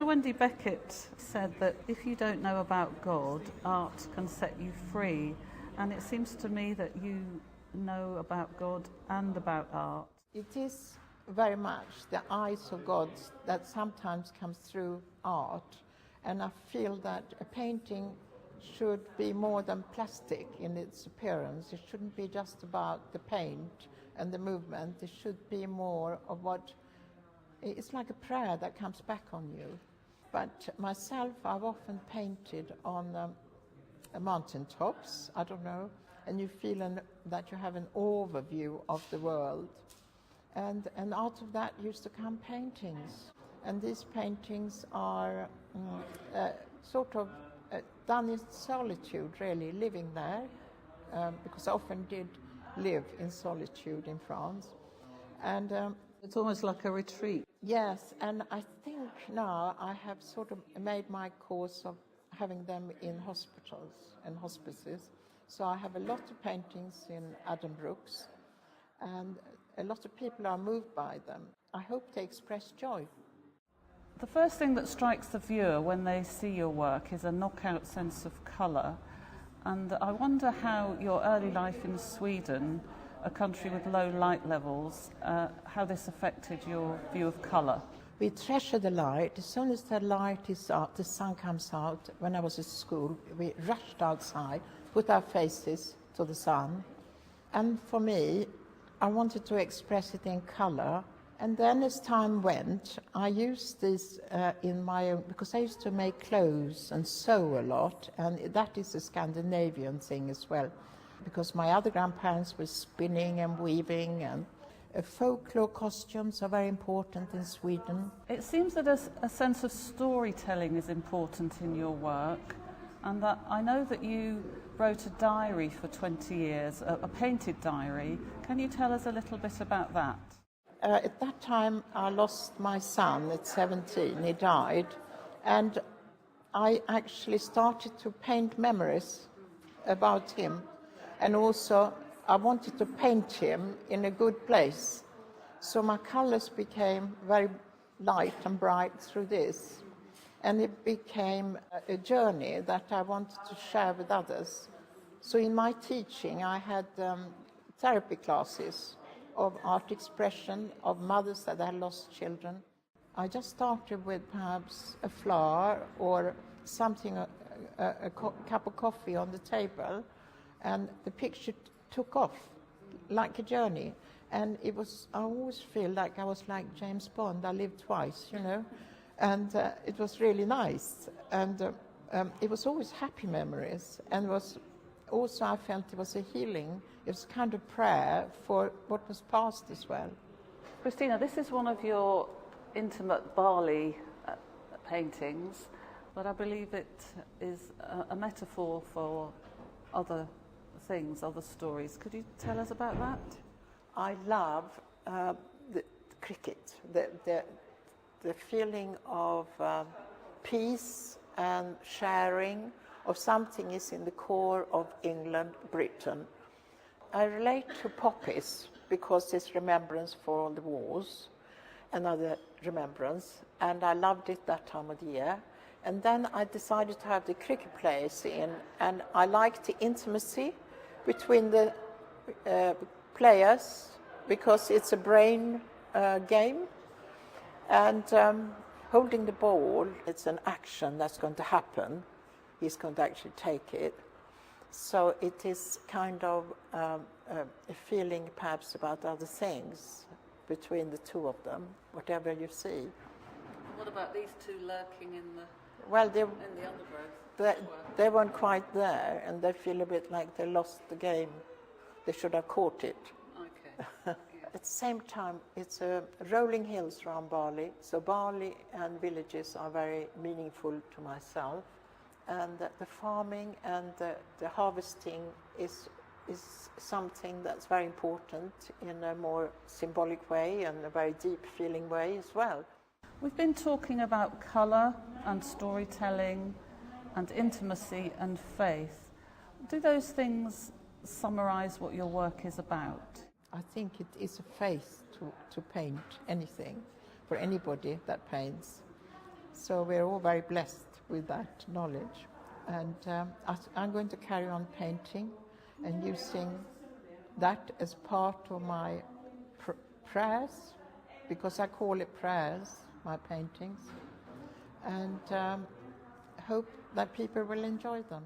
Wendy Beckett said that if you don't know about God, art can set you free. And it seems to me that you know about God and about art. It is very much the eyes of God that sometimes comes through art. And I feel that a painting should be more than plastic in its appearance. It shouldn't be just about the paint and the movement. It should be more of what, it's like a prayer that comes back on you. But myself, I've often painted on mountaintops, I don't know, and you feel that you have an overview of the world. And out of that used to come paintings. And these paintings are sort of done in solitude, really, living there, because I often did live in solitude in France. And it's almost like a retreat. Yes, and I think now I have sort of made my course of having them in hospitals and hospices. So I have a lot of paintings in Addenbrooke's, and a lot of people are moved by them. I hope they express joy. The first thing that strikes the viewer when they see your work is a knockout sense of colour. And I wonder how your early life in Sweden, a country with low light levels, how this affected your view of colour. We treasure the light. As soon as the light is out, the sun comes out. When I was at school, we rushed outside, put our faces to the sun. And for me, I wanted to express it in colour. And then as time went, I used this in my own, because I used to make clothes and sew a lot, and that is a Scandinavian thing as well, because my other grandparents were spinning and weaving, and folklore costumes are very important in Sweden. It seems that a sense of storytelling is important in your work, and that I know that you wrote a diary for 20 years, a painted diary. Can you tell us a little bit about that? At that time, I lost my son at 17. He died. And I actually started to paint memories about him. And also, I wanted to paint him in a good place. So my colors became very light and bright through this. And it became a journey that I wanted to share with others. So in my teaching, I had therapy classes of art expression, of mothers that had lost children. I just started with perhaps a flower or something, a cup of coffee on the table, and the picture took off like a journey. And it was, I always feel like I was like James Bond, I lived twice, you know, and it was really nice. And it was always happy memories, and was also, I felt it was a healing. It was kind of prayer for what was past as well. Christina, this is one of your intimate Bali paintings, but I believe it is a metaphor for other things, other stories. Could you tell us about that? I love the cricket, the feeling of peace and sharing, of something is in the core of England, Britain. I relate to poppies because it's remembrance for all the wars, another remembrance, and I loved it that time of the year. And then I decided to have the cricket players in, and I liked the intimacy between the players because it's a brain game, and holding the ball, it's an action that's going to happen. He's going to actually take it. So it is kind of a feeling perhaps about other things between the two of them, whatever you see. What about these two lurking in the undergrowth? They weren't quite there, and they feel a bit like they lost the game. They should have caught it. Okay. Yeah. At the same time, it's rolling hills around Bali, so Bali and villages are very meaningful to myself. And the farming and the harvesting is something that's very important in a more symbolic way and a very deep feeling way as well. We've been talking about colour and storytelling and intimacy and faith. Do those things summarise what your work is about? I think it is a faith to paint anything, for anybody that paints. So we're all very blessed with that knowledge. And I'm going to carry on painting and using that as part of my prayers, because I call it prayers, my paintings, and hope that people will enjoy them.